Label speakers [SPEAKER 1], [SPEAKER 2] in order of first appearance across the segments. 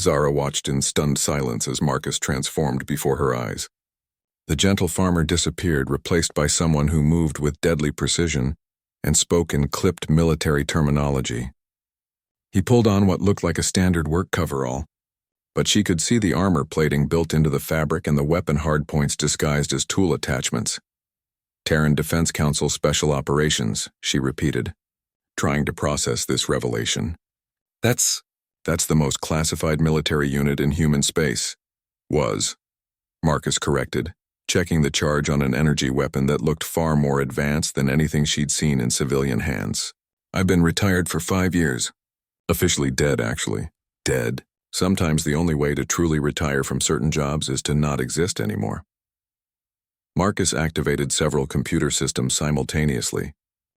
[SPEAKER 1] Zara watched in stunned silence as Marcus transformed before her eyes. The gentle farmer disappeared, replaced by someone who moved with deadly precision and spoke in clipped military terminology. He pulled on what looked like a standard work coverall, but she could see the armor plating built into the fabric and the weapon hardpoints disguised as tool attachments. Terran Defense Council Special Operations, she repeated, trying to process this revelation. That's the most classified military unit in human space. Was, Marcus corrected, checking the charge on an energy weapon that looked far more advanced than anything she'd seen in civilian hands. I've been retired for 5 years. Officially dead, actually. Dead. Sometimes the only way to truly retire from certain jobs is to not exist anymore. Marcus activated several computer systems simultaneously,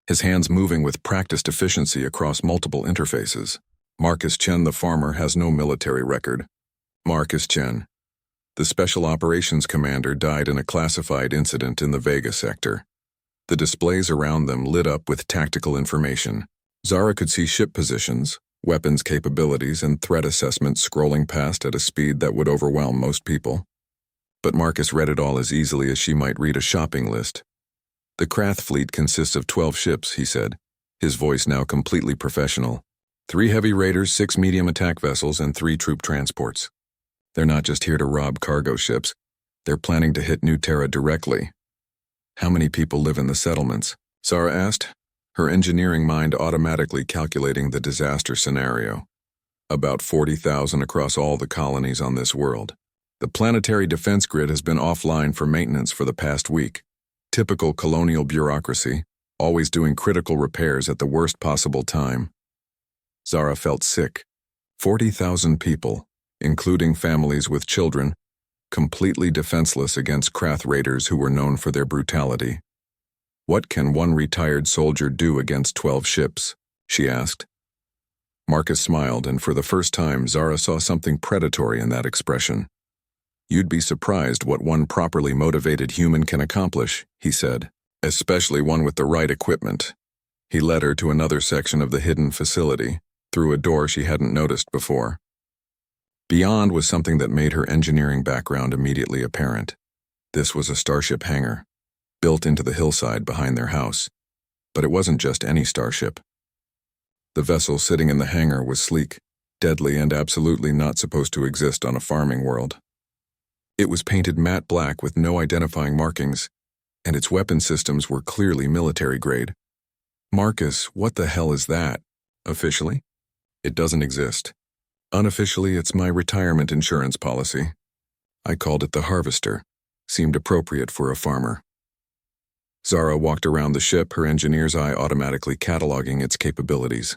[SPEAKER 1] his hands moving with practiced efficiency across multiple interfaces. Marcus Chen, the farmer, has no military record. Marcus Chen, the Special Operations Commander, died in a classified incident in the Vega sector. The displays around them lit up with tactical information. Zara could see ship positions, weapons capabilities, and threat assessments scrolling past at a speed that would overwhelm most people. But Marcus read it all as easily as she might read a shopping list. The Krath fleet consists of 12 ships, he said, his voice now completely professional. 3 heavy raiders, 6 medium attack vessels, and 3 troop transports. They're not just here to rob cargo ships. They're planning to hit New Terra directly. How many people live in the settlements? Zara asked, her engineering mind automatically calculating the disaster scenario. About 40,000 across all the colonies on this world. The planetary defense grid has been offline for maintenance for the past week. Typical colonial bureaucracy, always doing critical repairs at the worst possible time. Zara felt sick. 40,000 people, including families with children, completely defenseless against Krath raiders who were known for their brutality. What can one retired soldier do against 12 ships? She asked. Marcus smiled, and for the first time Zara saw something predatory in that expression. You'd be surprised what one properly motivated human can accomplish, he said, especially one with the right equipment. He led her to another section of the hidden facility, through a door she hadn't noticed before. Beyond was something that made her engineering background immediately apparent. This was a starship hangar, built into the hillside behind their house. But it wasn't just any starship. The vessel sitting in the hangar was sleek, deadly, and absolutely not supposed to exist on a farming world. It was painted matte black with no identifying markings, and its weapon systems were clearly military grade. Marcus, what the hell is that? Officially? It doesn't exist. Unofficially, it's my retirement insurance policy. I called it the Harvester. Seemed appropriate for a farmer. Zara walked around the ship, her engineer's eye automatically cataloging its capabilities.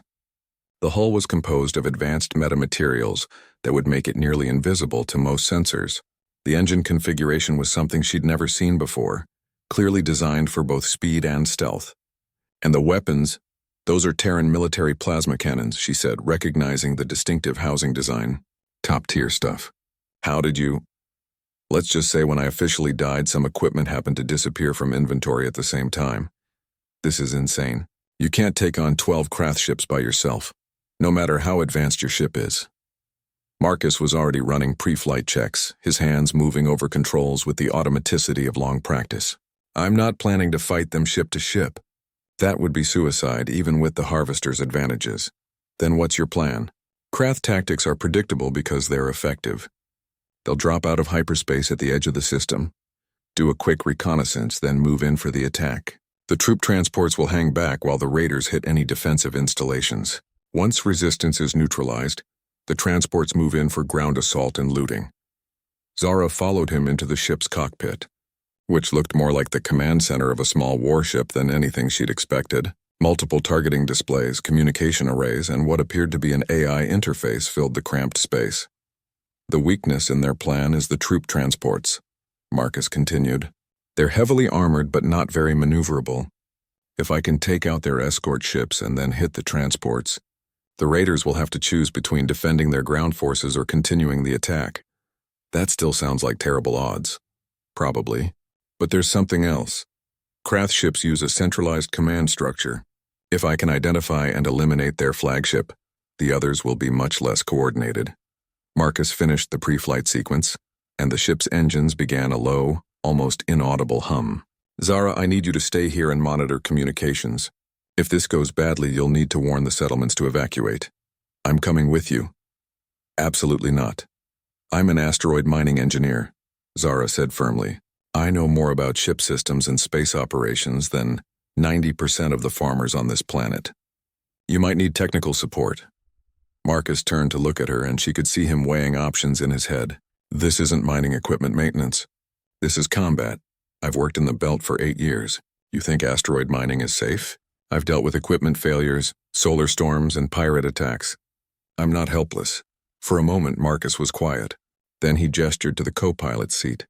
[SPEAKER 1] The hull was composed of advanced metamaterials that would make it nearly invisible to most sensors. The engine configuration was something she'd never seen before, clearly designed for both speed and stealth. And the weapons, those are Terran military plasma cannons, she said, recognizing the distinctive housing design. Top-tier stuff. How did you... Let's just say when I officially died, some equipment happened to disappear from inventory at the same time. This is insane. You can't take on 12 Krath ships by yourself, no matter how advanced your ship is. Marcus was already running pre-flight checks, his hands moving over controls with the automaticity of long practice. I'm not planning to fight them ship to ship. That would be suicide, even with the Harvester's advantages. Then what's your plan? Krath tactics are predictable because they're effective. They'll drop out of hyperspace at the edge of the system, do a quick reconnaissance, then move in for the attack. The troop transports will hang back while the raiders hit any defensive installations. Once resistance is neutralized, the transports move in for ground assault and looting. Zara followed him into the ship's cockpit, which looked more like the command center of a small warship than anything she'd expected. Multiple targeting displays, communication arrays, and what appeared to be an AI interface filled the cramped space. The weakness in their plan is the troop transports, Marcus continued. They're heavily armored but not very maneuverable. If I can take out their escort ships and then hit the transports, the raiders will have to choose between defending their ground forces or continuing the attack. That still sounds like terrible odds. Probably. But there's something else. Krath ships use a centralized command structure. If I can identify and eliminate their flagship, the others will be much less coordinated. Marcus finished the pre-flight sequence, and the ship's engines began a low, almost inaudible hum. Zara, I need you to stay here and monitor communications. If this goes badly, you'll need to warn the settlements to evacuate. I'm coming with you. Absolutely not. I'm an asteroid mining engineer, Zara said firmly. I know more about ship systems and space operations than 90% of the farmers on this planet. You might need technical support. Marcus turned to look at her, and she could see him weighing options in his head. This isn't mining equipment maintenance. This is combat. I've worked in the belt for 8 years. You think asteroid mining is safe? I've dealt with equipment failures, solar storms, and pirate attacks. I'm not helpless. For a moment, Marcus was quiet. Then he gestured to the co-pilot's seat.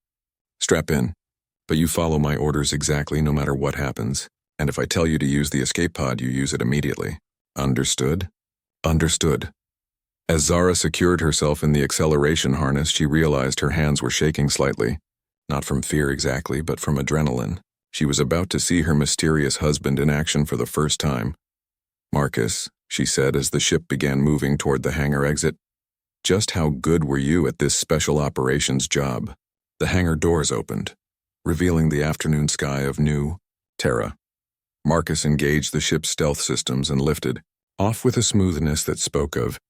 [SPEAKER 1] Strap in, but you follow my orders exactly no matter what happens, and if I tell you to use the escape pod, you use it immediately. Understood? Understood. As Zara secured herself in the acceleration harness, she realized her hands were shaking slightly. Not from fear exactly, but from adrenaline. She was about to see her mysterious husband in action for the first time. Marcus, she said as the ship began moving toward the hangar exit, just how good were you at this special operations job? The hangar doors opened, revealing the afternoon sky of New Terra. Marcus engaged the ship's stealth systems and lifted, off with a smoothness that spoke of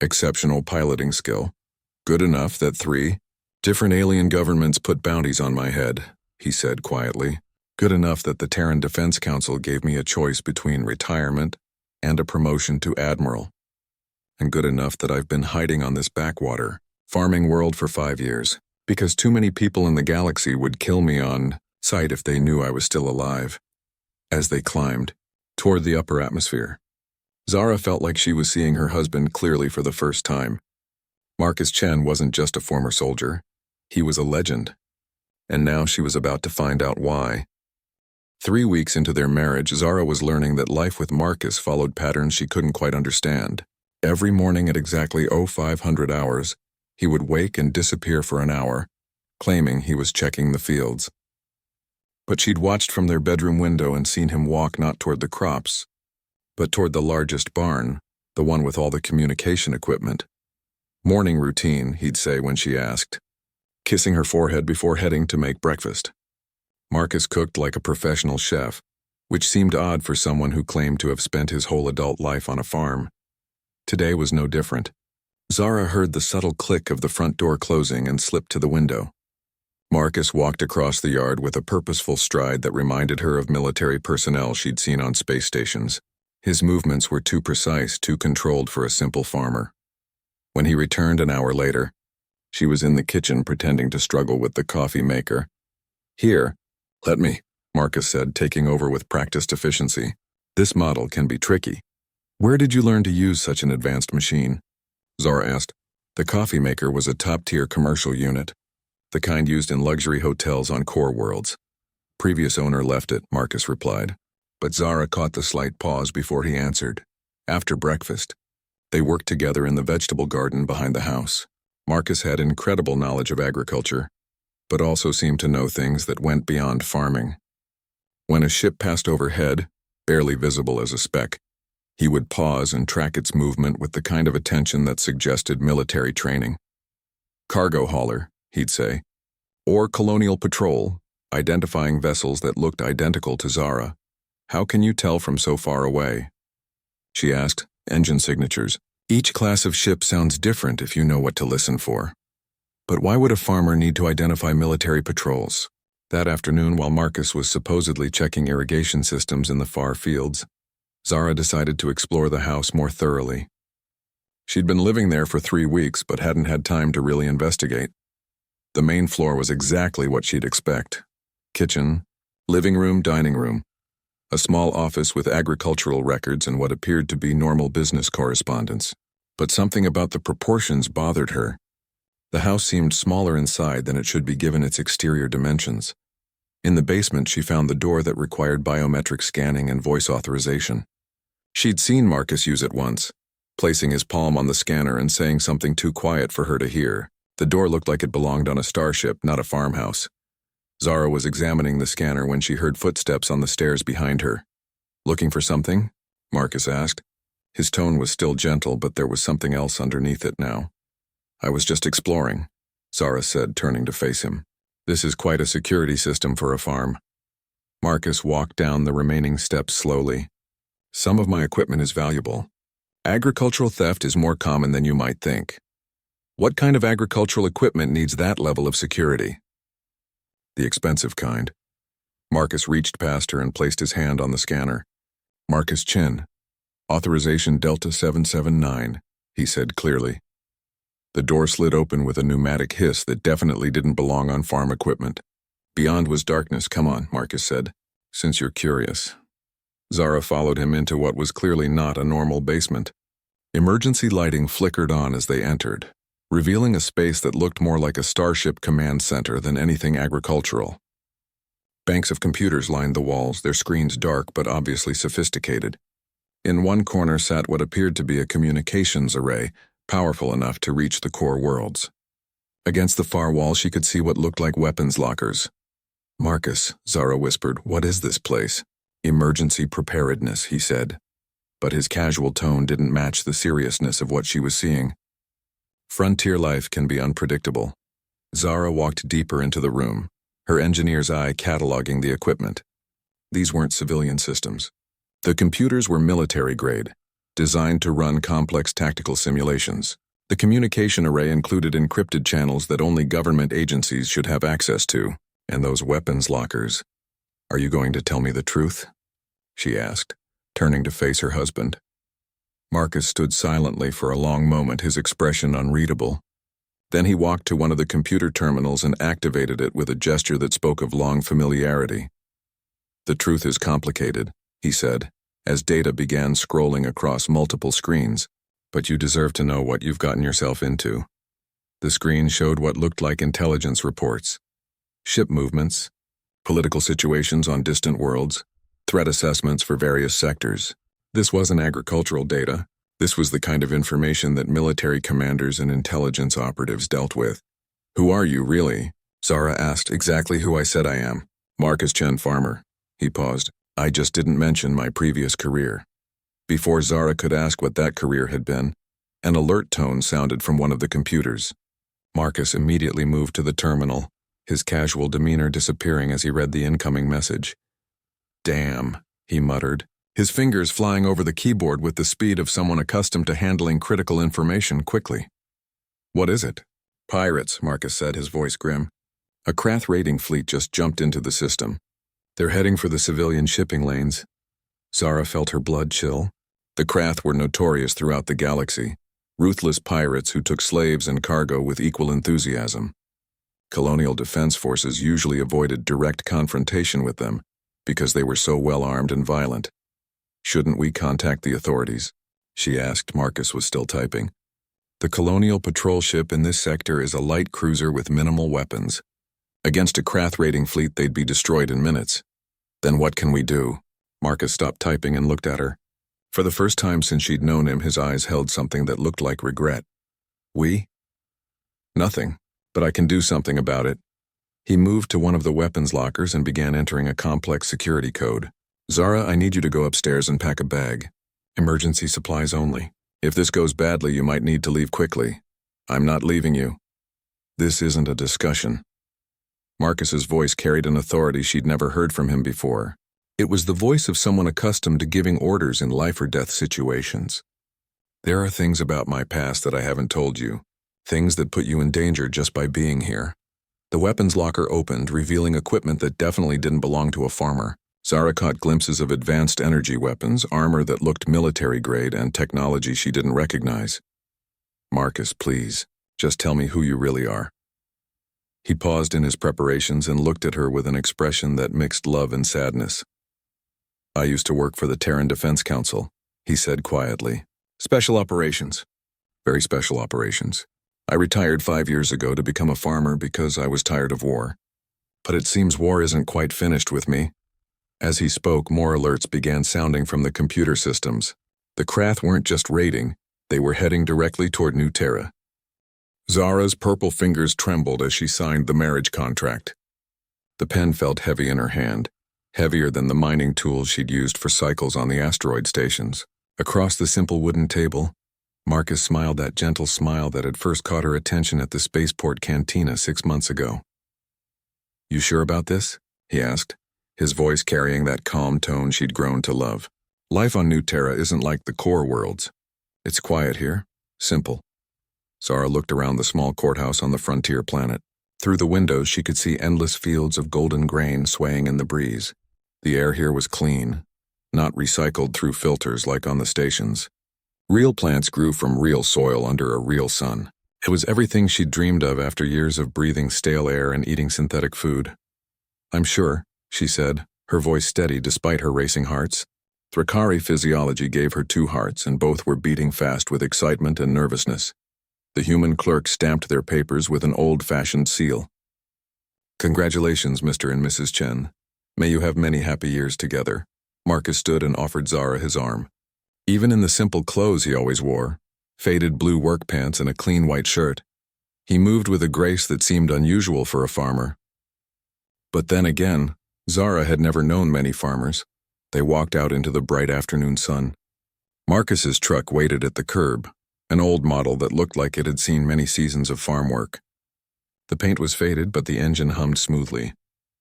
[SPEAKER 1] exceptional piloting skill. Good enough that 3 different alien governments put bounties on my head, he said quietly. Good enough that the Terran Defense Council gave me a choice between retirement and a promotion to admiral. And good enough that I've been hiding on this backwater, farming world for 5 years, because too many people in the galaxy would kill me on sight if they knew I was still alive. As they climbed toward the upper atmosphere, Zara felt like she was seeing her husband clearly for the first time. Marcus Chen wasn't just a former soldier. He was a legend. And now she was about to find out why. 3 weeks into their marriage, Zara was learning that life with Marcus followed patterns she couldn't quite understand. Every morning at exactly 0500 hours, he would wake and disappear for an hour, claiming he was checking the fields. But she'd watched from their bedroom window and seen him walk not toward the crops, but toward the largest barn, the one with all the communication equipment. Morning routine, he'd say when she asked, kissing her forehead before heading to make breakfast. Marcus cooked like a professional chef, which seemed odd for someone who claimed to have spent his whole adult life on a farm. Today was no different. Zara heard the subtle click of the front door closing and slipped to the window. Marcus walked across the yard with a purposeful stride that reminded her of military personnel she'd seen on space stations. His movements were too precise, too controlled for a simple farmer. When he returned an hour later, she was in the kitchen pretending to struggle with the coffee maker. Here, let me, Marcus said, taking over with practiced efficiency. This model can be tricky. Where did you learn to use such an advanced machine? Zara asked. The coffee maker was a top-tier commercial unit, the kind used in luxury hotels on core worlds. Previous owner left it, Marcus replied. But Zara caught the slight pause before he answered. After breakfast, they worked together in the vegetable garden behind the house. Marcus had incredible knowledge of agriculture, but also seemed to know things that went beyond farming. When a ship passed overhead, barely visible as a speck, he would pause and track its movement with the kind of attention that suggested military training. Cargo hauler, he'd say, or colonial patrol, identifying vessels that looked identical to Zara. How can you tell from so far away? She asked. Engine signatures. Each class of ship sounds different if you know what to listen for. But why would a farmer need to identify military patrols? That afternoon, while Marcus was supposedly checking irrigation systems in the far fields, Zara decided to explore the house more thoroughly. She'd been living there for 3 weeks, but hadn't had time to really investigate. The main floor was exactly what she'd expect. Kitchen, living room, dining room. A small office with agricultural records and what appeared to be normal business correspondence. But something about the proportions bothered her. The house seemed smaller inside than it should be given its exterior dimensions. In the basement, she found the door that required biometric scanning and voice authorization. She'd seen Marcus use it once, placing his palm on the scanner and saying something too quiet for her to hear. The door looked like it belonged on a starship, not a farmhouse. Zara was examining the scanner when she heard footsteps on the stairs behind her. Looking for something? Marcus asked. His tone was still gentle, but there was something else underneath it now. I was just exploring, Zara said, turning to face him. This is quite a security system for a farm. Marcus walked down the remaining steps slowly. Some of my equipment is valuable. Agricultural theft is more common than you might think. What kind of agricultural equipment needs that level of security? The expensive kind. Marcus reached past her and placed his hand on the scanner. Marcus Chin. Authorization Delta 779, he said clearly. The door slid open with a pneumatic hiss that definitely didn't belong on farm equipment. Beyond was darkness. Come on, Marcus said, since you're curious. Zara followed him into what was clearly not a normal basement. Emergency lighting flickered on as they entered, revealing a space that looked more like a starship command center than anything agricultural. Banks of computers lined the walls, their screens dark but obviously sophisticated. In one corner sat what appeared to be a communications array, powerful enough to reach the core worlds. Against the far wall she could see what looked like weapons lockers. Marcus, Zara whispered, what is this place? Emergency preparedness, he said. But his casual tone didn't match the seriousness of what she was seeing. Frontier life can be unpredictable. Zara walked deeper into the room, her engineer's eye cataloging the equipment. These weren't civilian systems. The computers were military-grade, designed to run complex tactical simulations. The communication array included encrypted channels that only government agencies should have access to, and those weapons lockers. Are you going to tell me the truth? She asked, turning to face her husband. Marcus stood silently for a long moment, his expression unreadable. Then he walked to one of the computer terminals and activated it with a gesture that spoke of long familiarity. The truth is complicated, he said, as data began scrolling across multiple screens, but you deserve to know what you've gotten yourself into. The screen showed what looked like intelligence reports, ship movements, political situations on distant worlds, threat assessments for various sectors. This wasn't agricultural data. This was the kind of information that military commanders and intelligence operatives dealt with. Who are you, really? Zara asked. Exactly who I said I am. Marcus Chen, farmer. He paused. I just didn't mention my previous career. Before Zara could ask what that career had been, an alert tone sounded from one of the computers. Marcus immediately moved to the terminal, his casual demeanor disappearing as he read the incoming message. Damn, he muttered, his fingers flying over the keyboard with the speed of someone accustomed to handling critical information quickly. What is it? Pirates, Marcus said, his voice grim. A Krath raiding fleet just jumped into the system. They're heading for the civilian shipping lanes. Zara felt her blood chill. The Krath were notorious throughout the galaxy, ruthless pirates who took slaves and cargo with equal enthusiasm. Colonial defense forces usually avoided direct confrontation with them because they were so well armed and violent. Shouldn't we contact the authorities? She asked. Marcus was still typing. The colonial patrol ship in this sector is a light cruiser with minimal weapons. Against a Krath raiding fleet, they'd be destroyed in minutes. Then what can we do? Marcus stopped typing and looked at her. For the first time since she'd known him, his eyes held something that looked like regret. We? Nothing, but I can do something about it. He moved to one of the weapons lockers and began entering a complex security code. Zara, I need you to go upstairs and pack a bag. Emergency supplies only. If this goes badly, you might need to leave quickly. I'm not leaving you. This isn't a discussion. Marcus's voice carried an authority she'd never heard from him before. It was the voice of someone accustomed to giving orders in life-or-death situations. There are things about my past that I haven't told you, things that put you in danger just by being here. The weapons locker opened, revealing equipment that definitely didn't belong to a farmer. Zara caught glimpses of advanced energy weapons, armor that looked military-grade, and technology she didn't recognize. Marcus, please, just tell me who you really are. He paused in his preparations and looked at her with an expression that mixed love and sadness. I used to work for the Terran Defense Council, he said quietly. Special operations. Very special operations. I retired 5 years ago to become a farmer because I was tired of war. But it seems war isn't quite finished with me. As he spoke, more alerts began sounding from the computer systems. The Krath weren't just raiding, they were heading directly toward New Terra. Zara's purple fingers trembled as she signed the marriage contract. The pen felt heavy in her hand, heavier than the mining tools she'd used for cycles on the asteroid stations. Across the simple wooden table, Marcus smiled that gentle smile that had first caught her attention at the spaceport cantina 6 months ago. "You sure about this?" he asked, his voice carrying that calm tone she'd grown to love. "Life on New Terra isn't like the core worlds. It's quiet here, simple." Zara looked around the small courthouse on the frontier planet. Through the windows she could see endless fields of golden grain swaying in the breeze. The air here was clean, not recycled through filters like on the stations. Real plants grew from real soil under a real sun. It was everything she'd dreamed of after years of breathing stale air and eating synthetic food. "I'm sure," she said, her voice steady despite her racing hearts. Thrakari physiology gave her 2 hearts, and both were beating fast with excitement and nervousness. The human clerk stamped their papers with an old-fashioned seal. "Congratulations, Mr. and Mrs. Chen. May you have many happy years together." Marcus stood and offered Zara his arm. Even in the simple clothes he always wore, faded blue work pants and a clean white shirt, he moved with a grace that seemed unusual for a farmer. But then again, Zara had never known many farmers. They walked out into the bright afternoon sun. Marcus's truck waited at the curb, an old model that looked like it had seen many seasons of farm work. The paint was faded, but the engine hummed smoothly.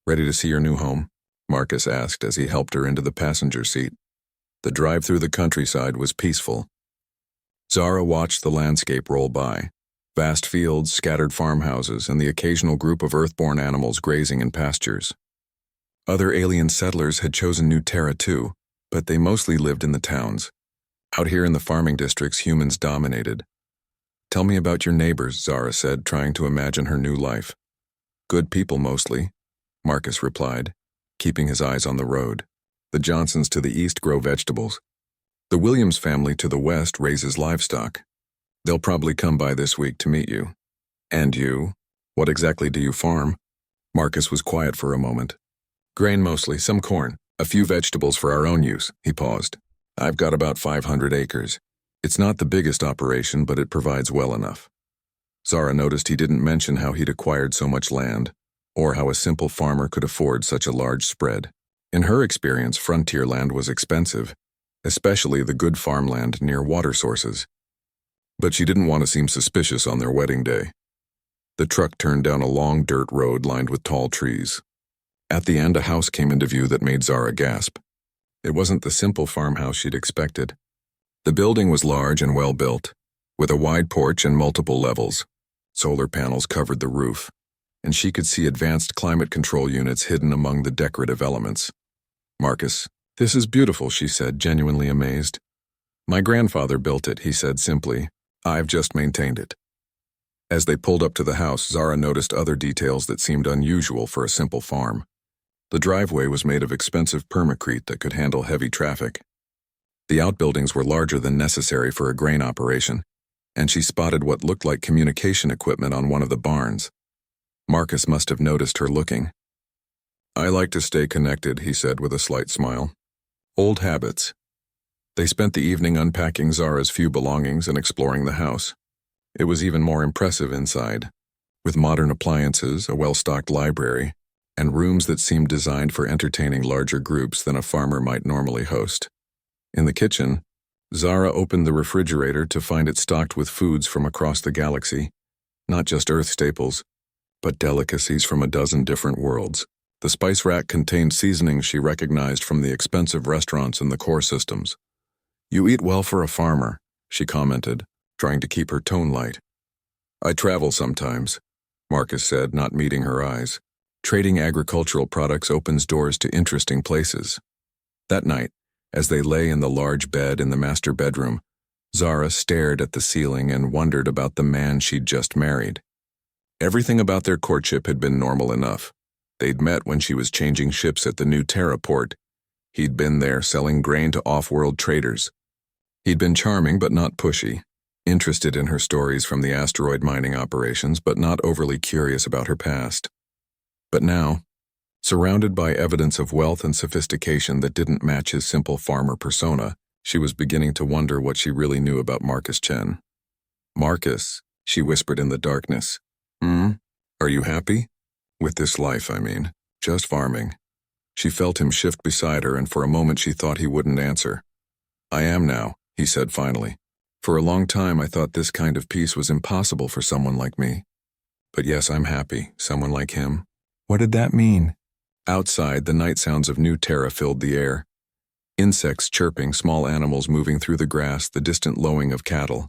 [SPEAKER 1] "Ready to see your new home?" Marcus asked as he helped her into the passenger seat. The drive through the countryside was peaceful. Zara watched the landscape roll by. Vast fields, scattered farmhouses, and the occasional group of earthborn animals grazing in pastures. Other alien settlers had chosen New Terra too, but they mostly lived in the towns. Out here in the farming districts, humans dominated. "Tell me about your neighbors," Zara said, trying to imagine her new life. "Good people mostly," Marcus replied, keeping his eyes on the road. "The Johnsons to the east grow vegetables. The Williams family to the west raises livestock. They'll probably come by this week to meet you." "And you? What exactly do you farm?" Marcus was quiet for a moment. "Grain mostly, some corn, a few vegetables for our own use." He paused. "I've got about 500 acres. It's not the biggest operation, but it provides well enough." Zara noticed he didn't mention how he'd acquired so much land, or how a simple farmer could afford such a large spread. In her experience, frontier land was expensive, especially the good farmland near water sources. But she didn't want to seem suspicious on their wedding day. The truck turned down a long dirt road lined with tall trees. At the end, a house came into view that made Zara gasp. It wasn't the simple farmhouse she'd expected. The building was large and well built, with a wide porch and multiple levels. Solar panels covered the roof, and she could see advanced climate control units hidden among the decorative elements. "Marcus, this is beautiful," she said, genuinely amazed. "My grandfather built it," he said simply. "I've just maintained it." As they pulled up to the house, Zara noticed other details that seemed unusual for a simple farm. The driveway was made of expensive permacrete that could handle heavy traffic. The outbuildings were larger than necessary for a grain operation, and she spotted what looked like communication equipment on one of the barns. Marcus must have noticed her looking. "I like to stay connected," he said with a slight smile. "Old habits." They spent the evening unpacking Zara's few belongings and exploring the house. It was even more impressive inside, with modern appliances, a well-stocked library, and rooms that seemed designed for entertaining larger groups than a farmer might normally host. In the kitchen, Zara opened the refrigerator to find it stocked with foods from across the galaxy, not just Earth staples, but delicacies from a dozen different worlds. The spice rack contained seasonings she recognized from the expensive restaurants in the core systems. "You eat well for a farmer," she commented, trying to keep her tone light. "I travel sometimes," Marcus said, not meeting her eyes. Trading agricultural products opens doors to interesting places. That night, as they lay in the large bed in the master bedroom, Zara stared at the ceiling and wondered about the man she'd just married. Everything about their courtship had been normal enough. They'd met when she was changing ships at the New Terra port. He'd been there selling grain to off-world traders. He'd been charming but not pushy, interested in her stories from the asteroid mining operations but not overly curious about her past. But now, surrounded by evidence of wealth and sophistication that didn't match his simple farmer persona, she was beginning to wonder what she really knew about Marcus Chen. "Marcus," she whispered in the darkness. Are you happy? With this life, I mean. Just farming." She felt him shift beside her, and for a moment she thought he wouldn't answer. "I am now," he said finally. For a long time, I thought this kind of peace was impossible for someone like me. But yes, I'm happy. Someone like him. What did that mean? Outside, the night sounds of New Terra filled the air. Insects chirping, small animals moving through the grass, the distant lowing of cattle.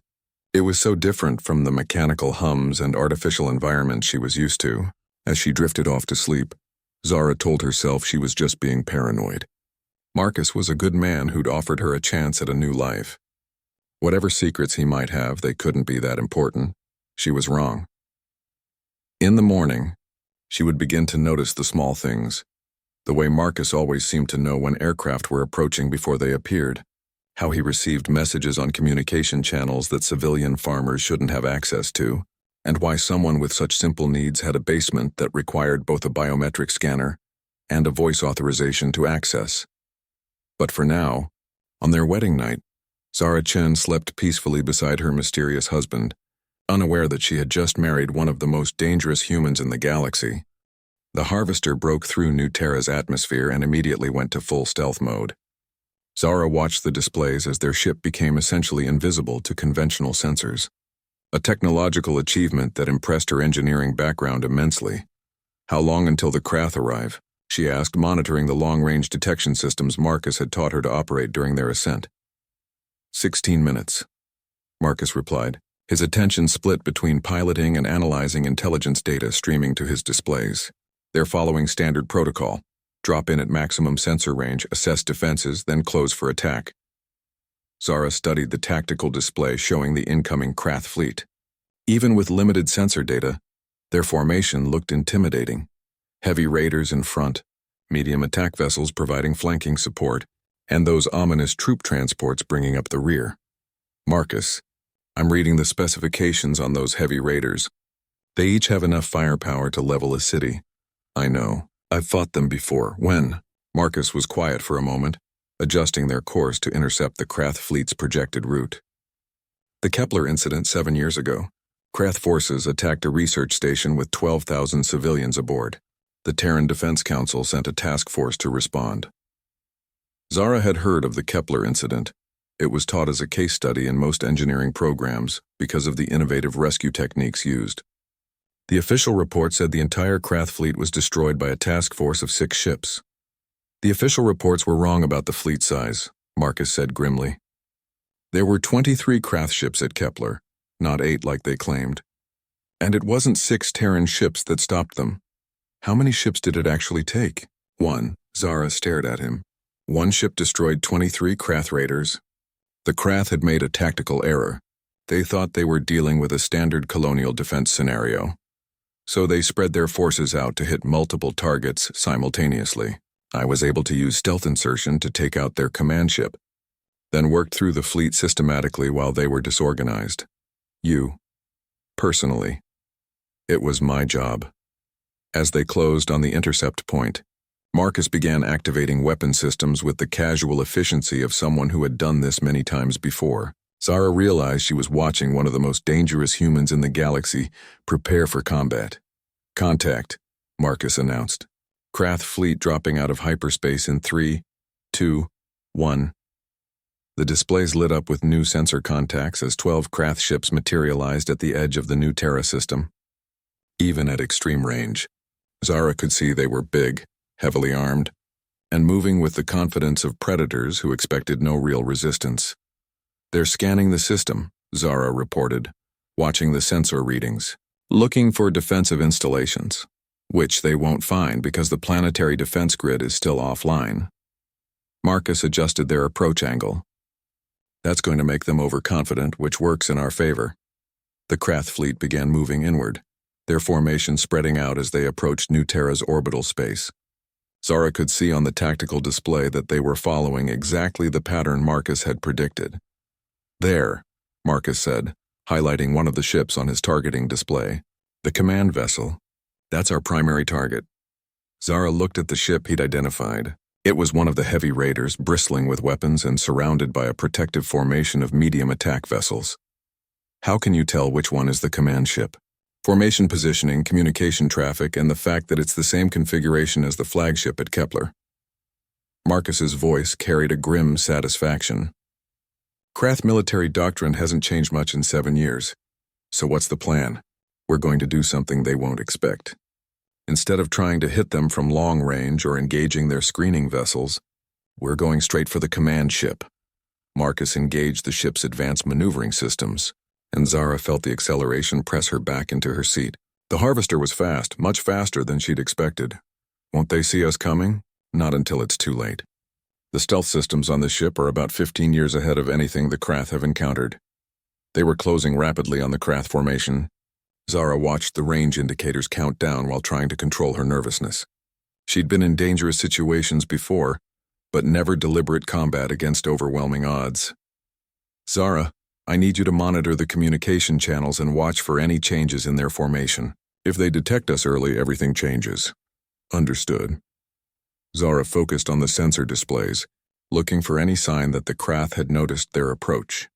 [SPEAKER 1] It was so different from the mechanical hums and artificial environments she was used to. As she drifted off to sleep, Zara told herself she was just being paranoid. Marcus was a good man who'd offered her a chance at a new life. Whatever secrets he might have, they couldn't be that important. She was wrong. In the morning, she would begin to notice the small things. The way Marcus always seemed to know when aircraft were approaching before they appeared. How he received messages on communication channels that civilian farmers shouldn't have access to. And why someone with such simple needs had a basement that required both a biometric scanner and a voice authorization to access. But for now, on their wedding night, Zara Chen slept peacefully beside her mysterious husband, unaware that she had just married one of the most dangerous humans in the galaxy. The Harvester broke through New Terra's atmosphere and immediately went to full stealth mode. Zara watched the displays as their ship became essentially invisible to conventional sensors. A technological achievement that impressed her engineering background immensely. How long until the Krath arrive? She asked, monitoring the long-range detection systems Marcus had taught her to operate during their ascent. 16 minutes, Marcus replied, his attention split between piloting and analyzing intelligence data streaming to his displays. They're following standard protocol. Drop in at maximum sensor range, assess defenses, then close for attack. Zara studied the tactical display showing the incoming Krath fleet. Even with limited sensor data, their formation looked intimidating. Heavy raiders in front, medium attack vessels providing flanking support, and those ominous troop transports bringing up the rear. Marcus, I'm reading the specifications on those heavy raiders. They each have enough firepower to level a city. I know. I've fought them before. When? Marcus was quiet for a moment, adjusting their course to intercept the Krath fleet's projected route. The Kepler incident 7 years ago. Krath forces attacked a research station with 12,000 civilians aboard. The Terran Defense Council sent a task force to respond. Zara had heard of the Kepler incident. It was taught as a case study in most engineering programs because of the innovative rescue techniques used. The official report said the entire Krath fleet was destroyed by a task force of 6 ships. The official reports were wrong about the fleet size, Marcus said grimly. There were 23 Krath ships at Kepler, not 8 like they claimed. And it wasn't 6 Terran ships that stopped them. How many ships did it actually take? 1, Zara stared at him. 1 ship destroyed 23 Krath raiders. The Krath had made a tactical error. They thought they were dealing with a standard colonial defense scenario. So they spread their forces out to hit multiple targets simultaneously. I was able to use stealth insertion to take out their command ship, then worked through the fleet systematically while they were disorganized. You. Personally. It was my job. As they closed on the intercept point, Marcus began activating weapon systems with the casual efficiency of someone who had done this many times before. Zara realized she was watching one of the most dangerous humans in the galaxy prepare for combat. Contact, Marcus announced. Krath fleet dropping out of hyperspace in 3, 2, 1. The displays lit up with new sensor contacts as 12 Krath ships materialized at the edge of the New Terra system. Even at extreme range, Zara could see they were big, heavily armed, and moving with the confidence of predators who expected no real resistance. They're scanning the system, Zara reported, watching the sensor readings, looking for defensive installations, which they won't find because the planetary defense grid is still offline. Marcus adjusted their approach angle. That's going to make them overconfident, which works in our favor. The Krath fleet began moving inward, their formation spreading out as they approached New Terra's orbital space. Zara could see on the tactical display that they were following exactly the pattern Marcus had predicted. There, Marcus said, highlighting one of the ships on his targeting display. The command vessel. That's our primary target. Zara looked at the ship he'd identified. It was one of the heavy raiders, bristling with weapons and surrounded by a protective formation of medium attack vessels. How can you tell which one is the command ship? Formation positioning, communication traffic, and the fact that it's the same configuration as the flagship at Kepler. Marcus's voice carried a grim satisfaction. Krath military doctrine hasn't changed much in 7 years. So what's the plan? We're going to do something they won't expect. Instead of trying to hit them from long range or engaging their screening vessels, we're going straight for the command ship. Marcus engaged the ship's advanced maneuvering systems, and Zara felt the acceleration press her back into her seat. The harvester was fast, much faster than she'd expected. Won't they see us coming? Not until it's too late. The stealth systems on the ship are about 15 years ahead of anything the Krath have encountered. They were closing rapidly on the Krath formation. Zara watched the range indicators count down while trying to control her nervousness. She'd been in dangerous situations before, but never deliberate combat against overwhelming odds. Zara, I need you to monitor the communication channels and watch for any changes in their formation. If they detect us early, everything changes. Understood. Zara focused on the sensor displays, looking for any sign that the Krath had noticed their approach.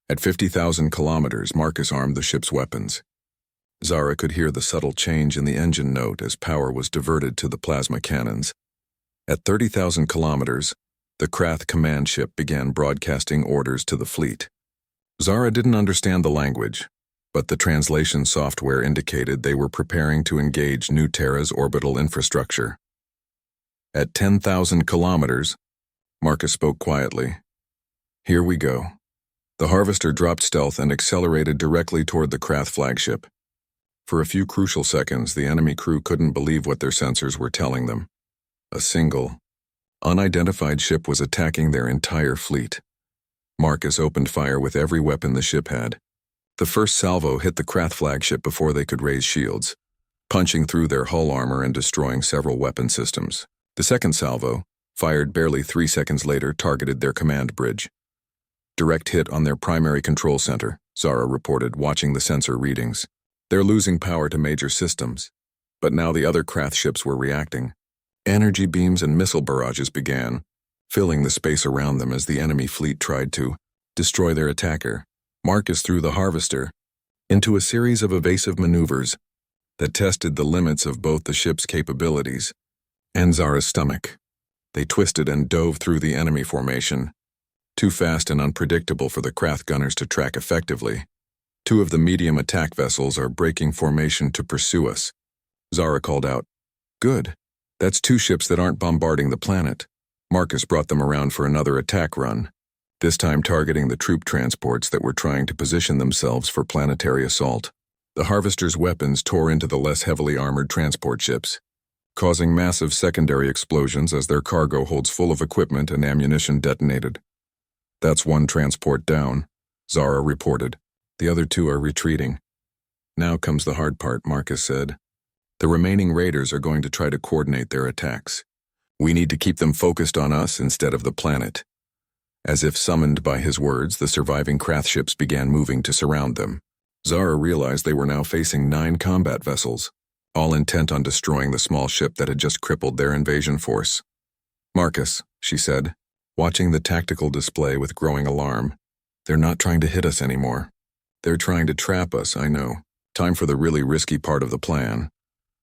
[SPEAKER 1] At 50,000 kilometers, Marcus armed the ship's weapons. Zara could hear the subtle change in the engine note as power was diverted to the plasma cannons. At 30,000 kilometers, the Krath command ship began broadcasting orders to the fleet. Zara didn't understand the language, but the translation software indicated they were preparing to engage New Terra's orbital infrastructure. At 10,000 kilometers, Marcus spoke quietly. Here we go. The harvester dropped stealth and accelerated directly toward the Krath flagship. For a few crucial seconds, the enemy crew couldn't believe what their sensors were telling them. A single, unidentified ship was attacking their entire fleet. Marcus opened fire with every weapon the ship had. The first salvo hit the Krath flagship before they could raise shields, punching through their hull armor and destroying several weapon systems. The second salvo, fired barely 3 seconds later, targeted their command bridge. Direct hit on their primary control center, Zara reported, watching the sensor readings. They're losing power to major systems. But now the other Krath ships were reacting. Energy beams and missile barrages began, filling the space around them as the enemy fleet tried to destroy their attacker. Marcus threw the harvester into a series of evasive maneuvers that tested the limits of both the ship's capabilities and Zara's stomach. They twisted and dove through the enemy formation, too fast and unpredictable for the Krath gunners to track effectively. 2 of the medium attack vessels are breaking formation to pursue us. Zara called out, "Good. That's 2 ships that aren't bombarding the planet." Marcus brought them around for another attack run, this time targeting the troop transports that were trying to position themselves for planetary assault. The harvester's weapons tore into the less heavily armored transport ships, causing massive secondary explosions as their cargo holds full of equipment and ammunition detonated. "That's 1 transport down," Zara reported. "The other 2 are retreating." "Now comes the hard part," Marcus said. "The remaining raiders are going to try to coordinate their attacks. We need to keep them focused on us instead of the planet." As if summoned by his words, the surviving Krath ships began moving to surround them. Zara realized they were now facing 9 combat vessels, all intent on destroying the small ship that had just crippled their invasion force. "Marcus," she said, watching the tactical display with growing alarm, "they're not trying to hit us anymore. They're trying to trap us, I know. Time for the really risky part of the plan."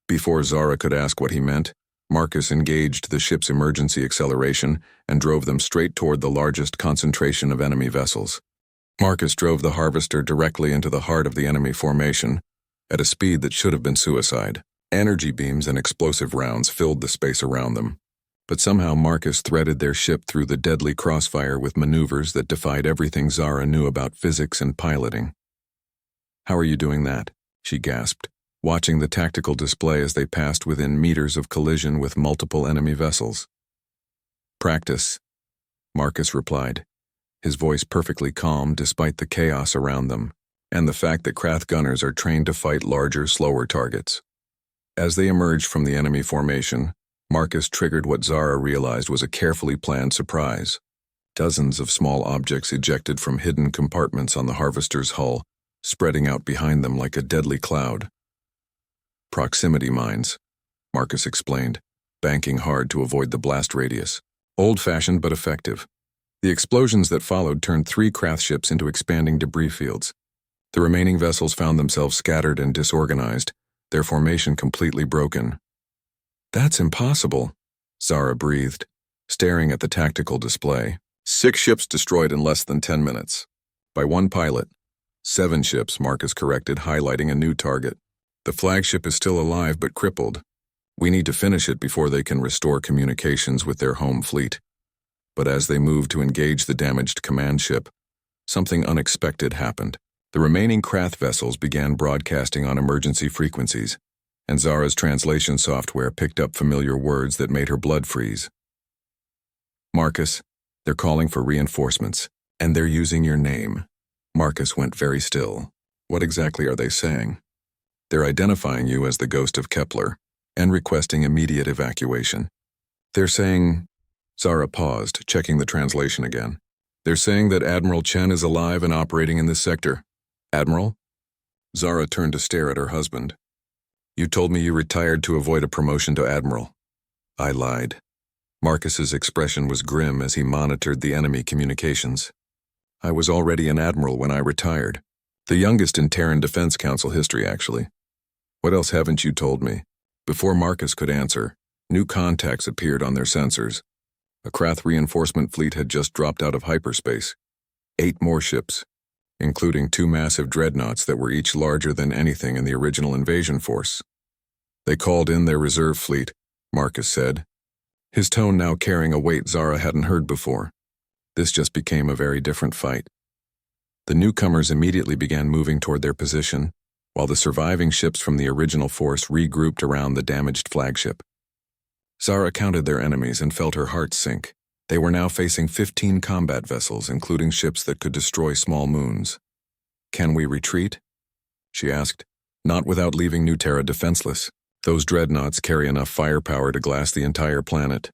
[SPEAKER 1] Before Zara could ask what he meant, Marcus engaged the ship's emergency acceleration and drove them straight toward the largest concentration of enemy vessels. Marcus drove the harvester directly into the heart of the enemy formation, at a speed that should have been suicide. Energy beams and explosive rounds filled the space around them. But somehow Marcus threaded their ship through the deadly crossfire with maneuvers that defied everything Zara knew about physics and piloting. "How are you doing that?" she gasped, watching the tactical display as they passed within meters of collision with multiple enemy vessels. "Practice," Marcus replied, his voice perfectly calm despite the chaos around them, and the fact that Krath gunners are trained to fight larger, slower targets. As they emerged from the enemy formation, Marcus triggered what Zara realized was a carefully planned surprise. Dozens of small objects ejected from hidden compartments on the harvester's hull, spreading out behind them like a deadly cloud. "Proximity mines," Marcus explained, banking hard to avoid the blast radius. Old-fashioned but effective. The explosions that followed turned 3 Krath ships into expanding debris fields. The remaining vessels found themselves scattered and disorganized, their formation completely broken. "That's impossible," Zara breathed, staring at the tactical display. 6 ships destroyed in less than 10 minutes. By one pilot. 7 ships, Marcus corrected, highlighting a new target. The flagship is still alive but crippled. We need to finish it before they can restore communications with their home fleet. But as they moved to engage the damaged command ship, something unexpected happened. The remaining Krath vessels began broadcasting on emergency frequencies, and Zara's translation software picked up familiar words that made her blood freeze. Marcus, they're calling for reinforcements, and they're using your name. Marcus went very still. What exactly are they saying? They're identifying you as the ghost of Kepler and requesting immediate evacuation. They're saying... Zara paused, checking the translation again. They're saying that Admiral Chen is alive and operating in this sector. Admiral? Zara turned to stare at her husband. You told me you retired to avoid a promotion to Admiral. I lied. Marcus's expression was grim as he monitored the enemy communications. I was already an Admiral when I retired. The youngest in Terran Defense Council history, actually. What else haven't you told me? Before Marcus could answer, new contacts appeared on their sensors. A Krath reinforcement fleet had just dropped out of hyperspace. 8 more ships, including 2 massive dreadnoughts that were each larger than anything in the original invasion force. They called in their reserve fleet, Marcus said, his tone now carrying a weight Zara hadn't heard before. This just became a very different fight. The newcomers immediately began moving toward their position, while the surviving ships from the original force regrouped around the damaged flagship. Zara counted their enemies and felt her heart sink. They were now facing 15 combat vessels, including ships that could destroy small moons. Can we retreat? She asked, not without leaving New Terra defenseless. Those dreadnoughts carry enough firepower to glass the entire planet.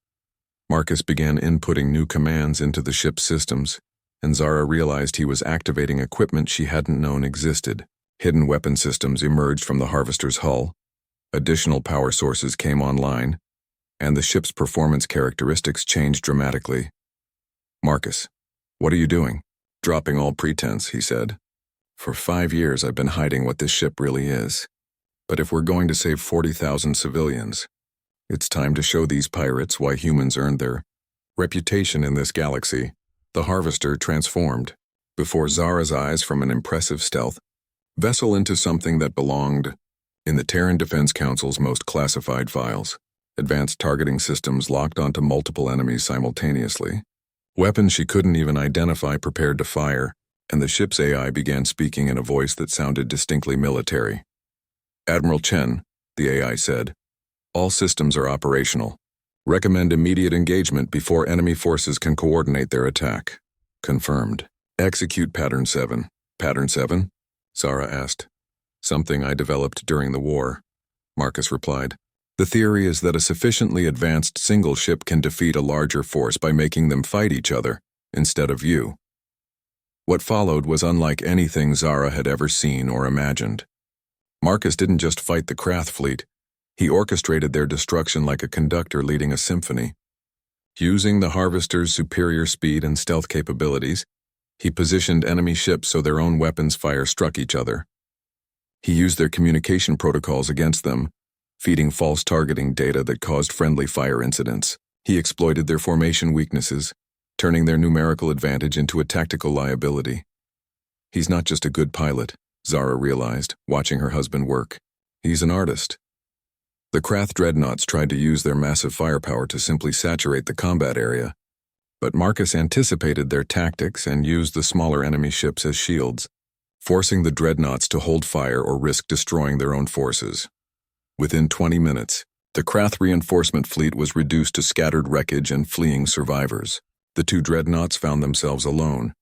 [SPEAKER 1] Marcus began inputting new commands into the ship's systems, and Zara realized he was activating equipment she hadn't known existed. Hidden weapon systems emerged from the Harvester's hull. Additional power sources came online, and the ship's performance characteristics changed dramatically. Marcus, what are you doing? Dropping all pretense, he said. For 5 years I've been hiding what this ship really is. But if we're going to save 40,000 civilians, it's time to show these pirates why humans earned their reputation in this galaxy. The Harvester transformed, before Zara's eyes, from an impressive stealth vessel into something that belonged in the Terran Defense Council's most classified files. Advanced targeting systems locked onto multiple enemies simultaneously. Weapons she couldn't even identify prepared to fire, and the ship's AI began speaking in a voice that sounded distinctly military. Admiral Chen, the AI said, all systems are operational. Recommend immediate engagement before enemy forces can coordinate their attack. Confirmed. Execute Pattern 7. Pattern 7? Zara asked. Something I developed during the war, Marcus replied. The theory is that a sufficiently advanced single ship can defeat a larger force by making them fight each other, instead of you. What followed was unlike anything Zara had ever seen or imagined. Marcus didn't just fight the Krath fleet, he orchestrated their destruction like a conductor leading a symphony. Using the Harvester's superior speed and stealth capabilities, he positioned enemy ships so their own weapons' fire struck each other. He used their communication protocols against them, feeding false targeting data that caused friendly fire incidents. He exploited their formation weaknesses, turning their numerical advantage into a tactical liability. He's not just a good pilot, Zara realized, watching her husband work. He's an artist. The Krath dreadnoughts tried to use their massive firepower to simply saturate the combat area, but Marcus anticipated their tactics and used the smaller enemy ships as shields, forcing the dreadnoughts to hold fire or risk destroying their own forces. Within 20 minutes, the Krath reinforcement fleet was reduced to scattered wreckage and fleeing survivors. The 2 dreadnoughts found themselves alone,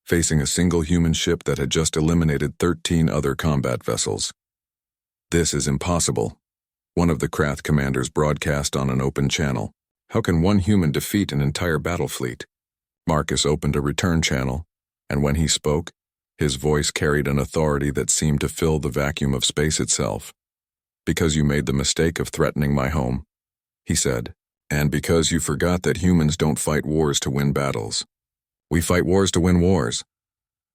[SPEAKER 1] facing a single human ship that had just eliminated 13 other combat vessels. This is impossible, one of the Krath commanders broadcast on an open channel. How can one human defeat an entire battle fleet? Marcus opened a return channel, and when he spoke, his voice carried an authority that seemed to fill the vacuum of space itself. Because you made the mistake of threatening my home, he said, and because you forgot that humans don't fight wars to win battles. We fight wars to win wars.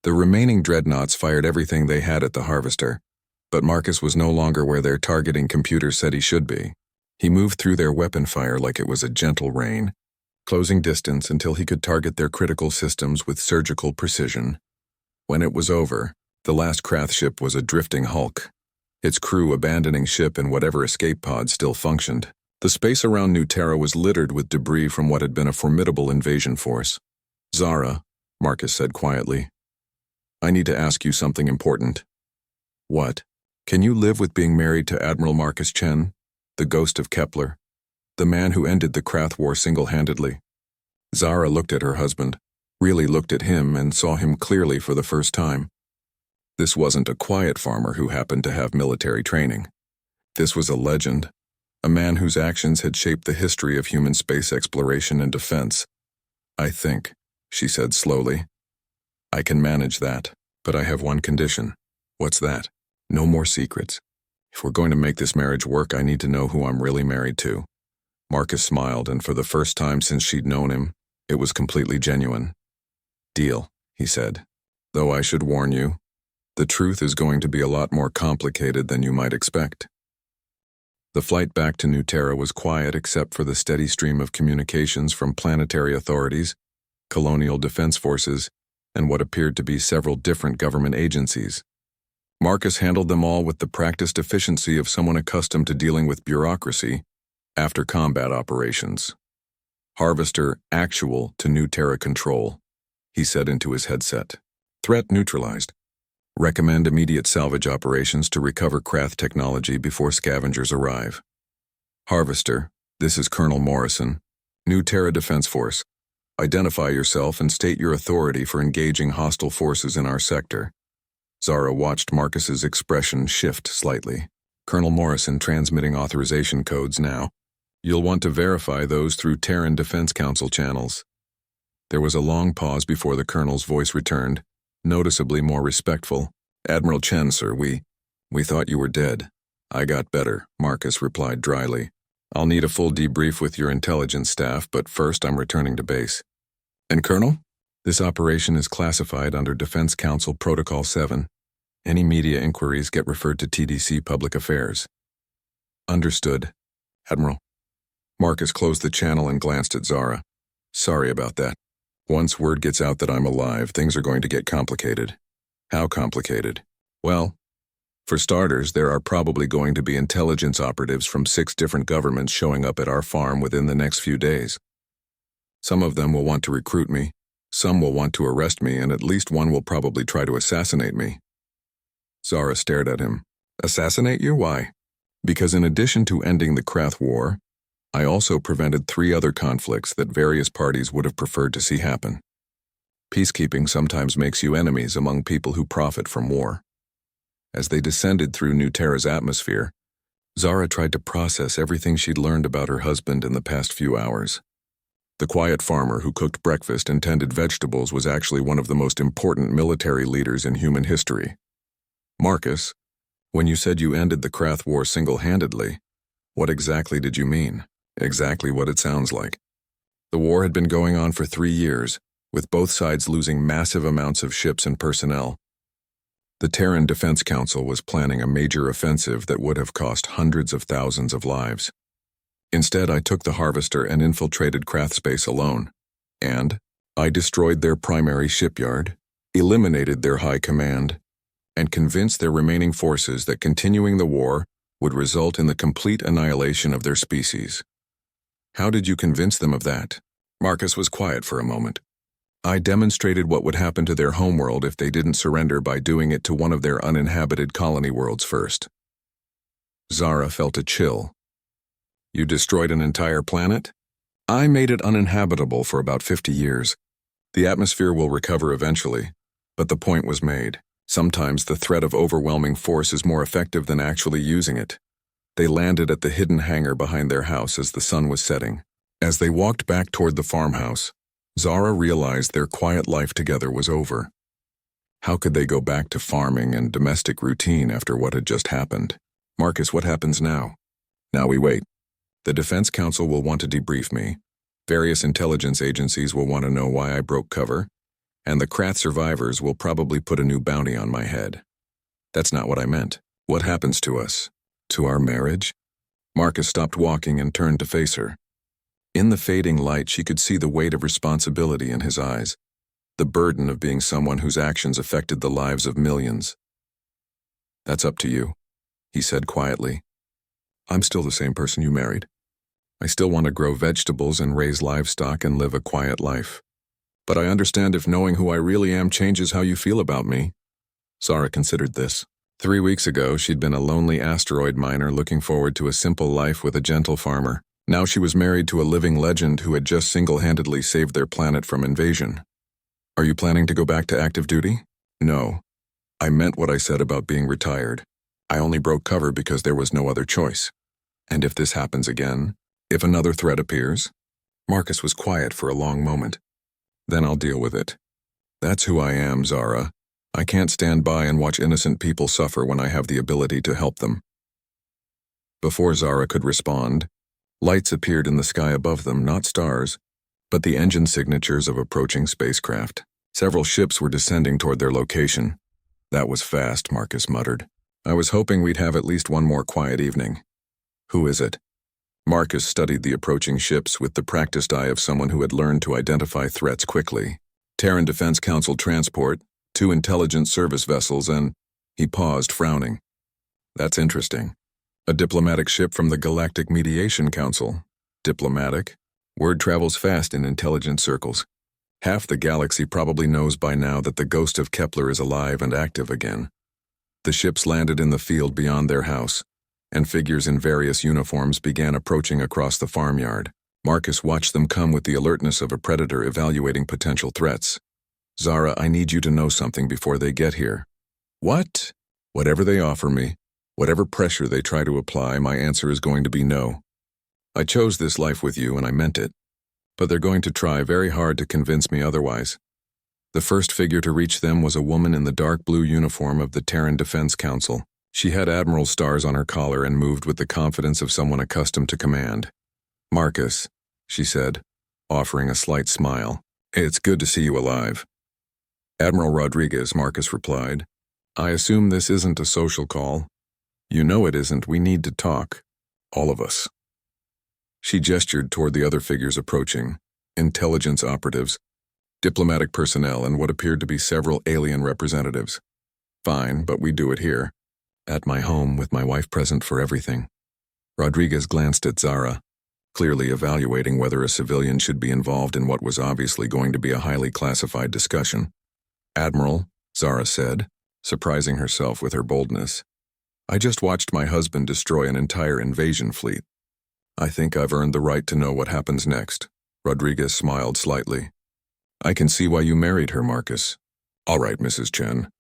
[SPEAKER 1] The remaining dreadnoughts fired everything they had at the Harvester, but Marcus was no longer where their targeting computer said he should be. He moved through their weapon fire like it was a gentle rain, closing distance until he could target their critical systems with surgical precision. When it was over, the last Krath ship was a drifting hulk, its crew abandoning ship and whatever escape pods still functioned. The space around New Terra was littered with debris from what had been a formidable invasion force. "Zara," Marcus said quietly, "I need to ask you something important." "What?" "Can you live with being married to Admiral Marcus Chen, the ghost of Kepler, the man who ended the Krath War single-handedly?" Zara looked at her husband, really looked at him, and saw him clearly for the first time. This wasn't a quiet farmer who happened to have military training. This was a legend, a man whose actions had shaped the history of human space exploration and defense. "I think," she said slowly, "I can manage that, but I have one condition." "What's that?" "No more secrets. If we're going to make this marriage work, I need to know who I'm really married to." Marcus smiled, and for the first time since she'd known him, it was completely genuine. "Deal," he said. "Though I should warn you, the truth is going to be a lot more complicated than you might expect." The flight back to New Terra was quiet except for the steady stream of communications from planetary authorities, colonial defense forces, and what appeared to be several different government agencies. Marcus handled them all with the practiced efficiency of someone accustomed to dealing with bureaucracy after combat operations. "Harvester actual to New Terra control," he said into his headset. "Threat neutralized. Recommend immediate salvage operations to recover Krath technology before scavengers arrive. Harvester, this is Colonel Morrison, New Terra Defense Force. Identify yourself and state your authority for engaging hostile forces in our sector." Zara watched Marcus's expression shift slightly. "Colonel Morrison transmitting authorization codes now. You'll want to verify those through Terran Defense Council channels." There was a long pause before the colonel's voice returned, noticeably more respectful. "Admiral Chen, sir, we thought you were dead." "I got better," Marcus replied dryly. "I'll need a full debrief with your intelligence staff, but first I'm returning to base." "And Colonel?" "This operation is classified under Defense Council Protocol 7. Any media inquiries get referred to TDC Public Affairs." "Understood, Admiral." Marcus closed the channel and glanced at Zara. "Sorry about that. Once word gets out that I'm alive, things are going to get complicated." "How complicated?" "Well, for starters, there are probably going to be intelligence operatives from 6 different governments showing up at our farm within the next few days. Some of them will want to recruit me, some will want to arrest me, and at least one will probably try to assassinate me." Zara stared at him. "Assassinate you? Why?" "Because in addition to ending the Krath War, I also prevented 3 other conflicts that various parties would have preferred to see happen. Peacekeeping sometimes makes you enemies among people who profit from war." As they descended through New Terra's atmosphere, Zara tried to process everything she'd learned about her husband in the past few hours. The quiet farmer who cooked breakfast and tended vegetables was actually one of the most important military leaders in human history. "Marcus, when you said you ended the Krath War single-handedly, what exactly did you mean?" "Exactly what it sounds like. The war had been going on for 3 years, with both sides losing massive amounts of ships and personnel. The Terran Defense Council was planning a major offensive that would have cost hundreds of thousands of lives. Instead, I took the Harvester and infiltrated Krath space alone. And I destroyed their primary shipyard, eliminated their high command, and convinced their remaining forces that continuing the war would result in the complete annihilation of their species." "How did you convince them of that?" Marcus was quiet for a moment. "I demonstrated what would happen to their homeworld if they didn't surrender by doing it to one of their uninhabited colony worlds first." Zara felt a chill. "You destroyed an entire planet?" "I made it uninhabitable for about 50 years. The atmosphere will recover eventually, but the point was made. Sometimes the threat of overwhelming force is more effective than actually using it." They landed at the hidden hangar behind their house as the sun was setting. As they walked back toward the farmhouse, Zara realized their quiet life together was over. How could they go back to farming and domestic routine after what had just happened? "Marcus, what happens now?" "Now we wait. The Defense Council will want to debrief me. Various intelligence agencies will want to know why I broke cover, and the Krath survivors will probably put a new bounty on my head." "That's not what I meant. What happens to us? To our marriage?" Marcus stopped walking and turned to face her. In the fading light, she could see the weight of responsibility in his eyes, the burden of being someone whose actions affected the lives of millions. "That's up to you," he said quietly. "I'm still the same person you married. I still want to grow vegetables and raise livestock and live a quiet life. But I understand if knowing who I really am changes how you feel about me." Zara considered this. 3 weeks ago, she'd been a lonely asteroid miner looking forward to a simple life with a gentle farmer. Now she was married to a living legend who had just single-handedly saved their planet from invasion. "Are you planning to go back to active duty?" "No. I meant what I said about being retired. I only broke cover because there was no other choice. And if this happens again, if another threat appears?" Marcus was quiet for a long moment. "Then I'll deal with it. That's who I am, Zara. I can't stand by and watch innocent people suffer when I have the ability to help them." Before Zara could respond, lights appeared in the sky above them, not stars, but the engine signatures of approaching spacecraft. Several ships were descending toward their location. "That was fast," Marcus muttered. "I was hoping we'd have at least one more quiet evening." "Who is it?" Marcus studied the approaching ships with the practiced eye of someone who had learned to identify threats quickly. Terran Defense Council transport, 2 intelligence service vessels, and he paused, frowning. "That's interesting. A diplomatic ship from the Galactic Mediation Council. Diplomatic? Word travels fast in intelligence circles. Half the galaxy probably knows by now that the ghost of Kepler is alive and active again." The ships landed in the field beyond their house, and figures in various uniforms began approaching across the farmyard. Marcus watched them come with the alertness of a predator evaluating potential threats. "Zara, I need you to know something before they get here." "What?" "Whatever they offer me, whatever pressure they try to apply, my answer is going to be no. I chose this life with you and I meant it, but they're going to try very hard to convince me otherwise." The first figure to reach them was a woman in the dark blue uniform of the Terran Defense Council. She had admiral stars on her collar and moved with the confidence of someone accustomed to command. "Marcus," she said, offering a slight smile. "It's good to see you alive." "Admiral Rodriguez," Marcus replied. "I assume this isn't a social call." "You know it isn't. We need to talk. All of us." She gestured toward the other figures approaching, intelligence operatives, diplomatic personnel, and what appeared to be several alien representatives. "Fine, but we do it here. At my home, with my wife present for everything." Rodriguez glanced at Zara, clearly evaluating whether a civilian should be involved in what was obviously going to be a highly classified discussion. "Admiral," Zara said, surprising herself with her boldness, "I just watched my husband destroy an entire invasion fleet. I think I've earned the right to know what happens next." Rodriguez smiled slightly. "I can see why you married her, Marcus." "All right, Mrs. Chen.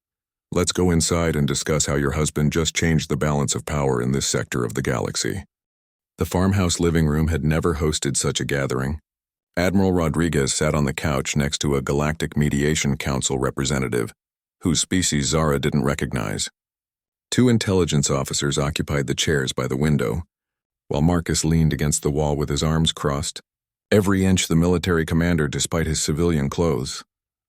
[SPEAKER 1] Let's go inside and discuss how your husband just changed the balance of power in this sector of the galaxy." The farmhouse living room had never hosted such a gathering. Admiral Rodriguez sat on the couch next to a Galactic Mediation Council representative, whose species Zara didn't recognize. 2 intelligence officers occupied the chairs by the window, while Marcus leaned against the wall with his arms crossed, every inch the military commander despite his civilian clothes.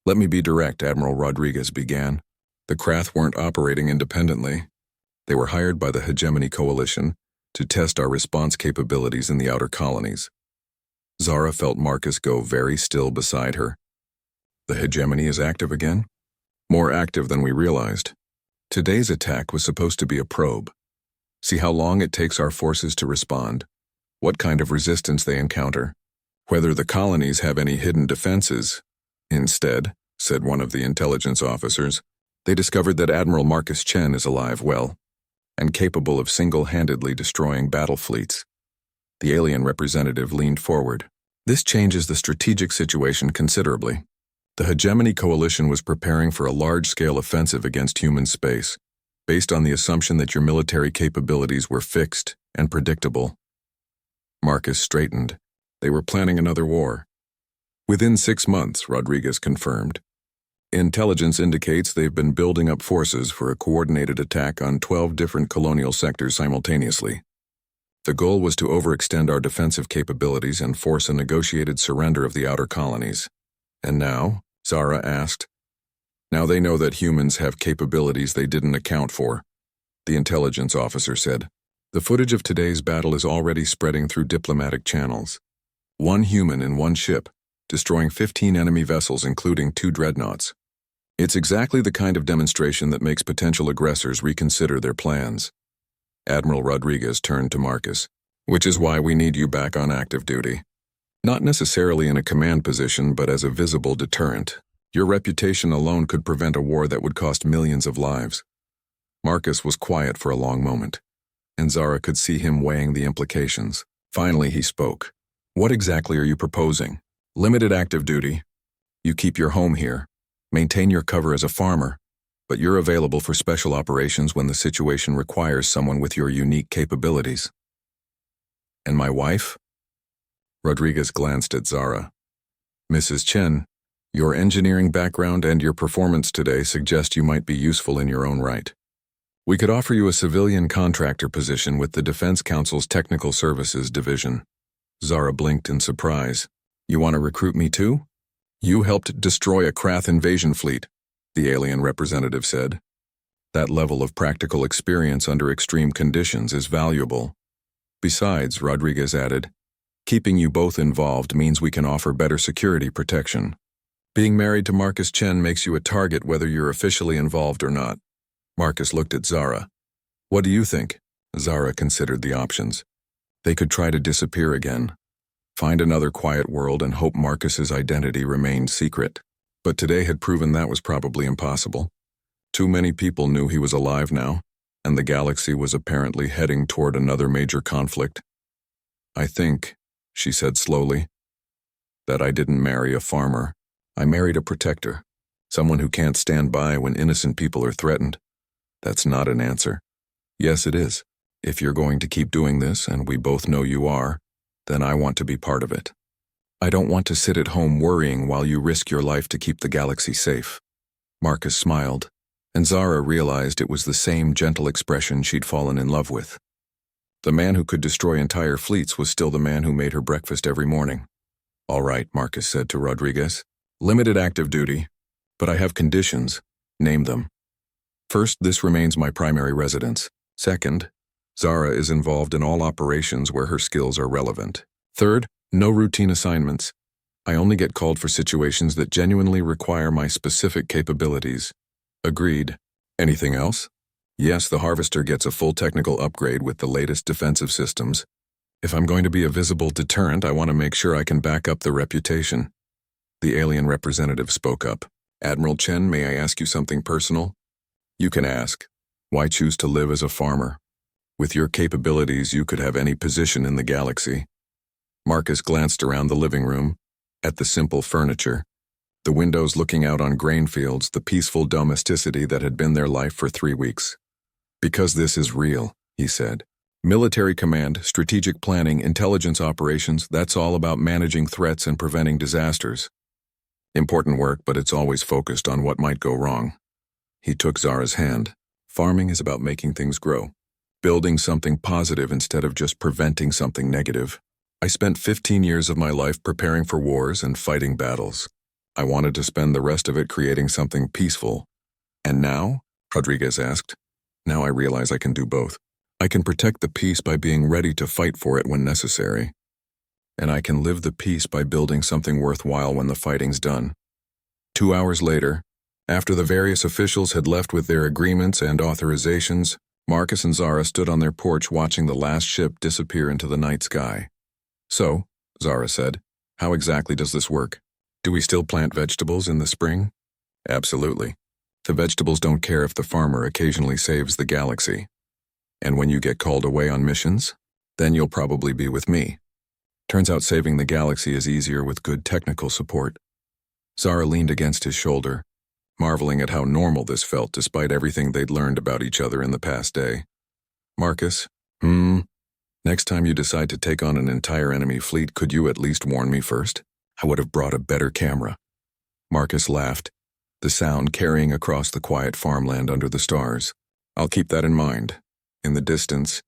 [SPEAKER 1] "Let me be direct," Admiral Rodriguez began. "The Krath weren't operating independently. They were hired by the Hegemony Coalition to test our response capabilities in the outer colonies." Zara felt Marcus go very still beside her. "The Hegemony is active again?" "More active than we realized. Today's attack was supposed to be a probe. See how long it takes our forces to respond, what kind of resistance they encounter, whether the colonies have any hidden defenses." "Instead," said one of the intelligence officers, "they discovered that Admiral Marcus Chen is alive, well, and capable of single-handedly destroying battle fleets." The alien representative leaned forward. "This changes the strategic situation considerably. The Hegemony Coalition was preparing for a large-scale offensive against human space, based on the assumption that your military capabilities were fixed and predictable." Marcus straightened. "They were planning another war." "Within 6 months," Rodriguez confirmed. "Intelligence indicates they've been building up forces for a coordinated attack on 12 different colonial sectors simultaneously. The goal was to overextend our defensive capabilities and force a negotiated surrender of the outer colonies." "And now?" Zara asked. "Now they know that humans have capabilities they didn't account for," the intelligence officer said. "The footage of today's battle is already spreading through diplomatic channels. 1 human in 1 ship, destroying 15 enemy vessels including 2 dreadnoughts. It's exactly the kind of demonstration that makes potential aggressors reconsider their plans. Admiral Rodriguez turned to Marcus. Which is why we need you back on active duty. Not necessarily in a command position, but as a visible deterrent. Your reputation alone could prevent a war that would cost millions of lives. Marcus was quiet for a long moment, and Zara could see him weighing the implications. Finally, he spoke. What exactly are you proposing? Limited active duty. You keep your home here, maintain your cover as a farmer, but you're available for special operations when the situation requires someone with your unique capabilities. And my wife? Rodriguez glanced at Zara. Mrs. Chen, your engineering background and your performance today suggest you might be useful in your own right. We could offer you a civilian contractor position with the Defense Council's Technical Services Division. Zara blinked in surprise. You want to recruit me too? You helped destroy a Krath invasion fleet, the alien representative said. That level of practical experience under extreme conditions is valuable. Besides, Rodriguez added, keeping you both involved means we can offer better security protection. Being married to Marcus Chen makes you a target whether you're officially involved or not. Marcus looked at Zara. What do you think? Zara considered the options. They could try to disappear again, find another quiet world and hope Marcus's identity remained secret. But today had proven that was probably impossible. Too many people knew he was alive now, and the galaxy was apparently heading toward another major conflict. I think, she said slowly, that I didn't marry a farmer. I married a protector, someone who can't stand by when innocent people are threatened. That's not an answer. Yes, it is. If you're going to keep doing this, and we both know you are, then I want to be part of it. I don't want to sit at home worrying while you risk your life to keep the galaxy safe. Marcus smiled, and Zara realized it was the same gentle expression she'd fallen in love with. The man who could destroy entire fleets was still the man who made her breakfast every morning. All right, Marcus said to Rodriguez. Limited active duty, but I have conditions. Name them. First, this remains my primary residence. Second, Zara is involved in all operations where her skills are relevant. Third, no routine assignments. I only get called for situations that genuinely require my specific capabilities. Agreed. Anything else? Yes, the Harvester gets a full technical upgrade with the latest defensive systems. If I'm going to be a visible deterrent, I want to make sure I can back up the reputation. The alien representative spoke up. Admiral Chen, may I ask you something personal? You can ask. Why choose to live as a farmer? With your capabilities, you could have any position in the galaxy. Marcus glanced around the living room, at the simple furniture, the windows looking out on grain fields, the peaceful domesticity that had been their life for 3 weeks. Because this is real, he said. Military command, strategic planning, intelligence operations, that's all about managing threats and preventing disasters. Important work, but it's always focused on what might go wrong. He took Zara's hand. Farming is about making things grow, building something positive instead of just preventing something negative. I spent 15 years of my life preparing for wars and fighting battles. I wanted to spend the rest of it creating something peaceful. And now? Rodriguez asked. Now I realize I can do both. I can protect the peace by being ready to fight for it when necessary. And I can live the peace by building something worthwhile when the fighting's done. 2 hours later, after the various officials had left with their agreements and authorizations, Marcus and Zara stood on their porch watching the last ship disappear into the night sky. So, Zara said, how exactly does this work? Do we still plant vegetables in the spring? Absolutely. The vegetables don't care if the farmer occasionally saves the galaxy. And when you get called away on missions, then you'll probably be with me. Turns out saving the galaxy is easier with good technical support. Zara leaned against his shoulder, marveling at how normal this felt despite everything they'd learned about each other in the past day. Marcus, next time you decide to take on an entire enemy fleet, could you at least warn me first? I would have brought a better camera. Marcus laughed, the sound carrying across the quiet farmland under the stars. I'll keep that in mind. In the distance,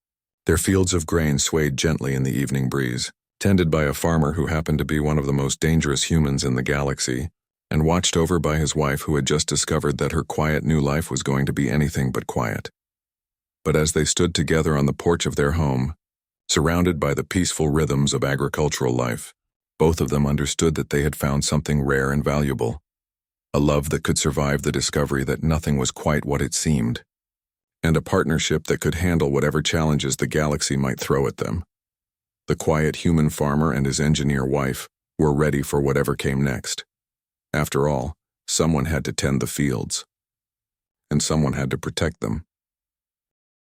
[SPEAKER 1] their fields of grain swayed gently in the evening breeze, tended by a farmer who happened to be one of the most dangerous humans in the galaxy, and watched over by his wife who had just discovered that her quiet new life was going to be anything but quiet. But as they stood together on the porch of their home, surrounded by the peaceful rhythms of agricultural life, Both of them understood that they had found something rare and valuable, a love that could survive the discovery that nothing was quite what it seemed, and a partnership that could handle whatever challenges the galaxy might throw at them. The quiet human farmer and his engineer wife were ready for whatever came next. After all, someone had to tend the fields, and someone had to protect them.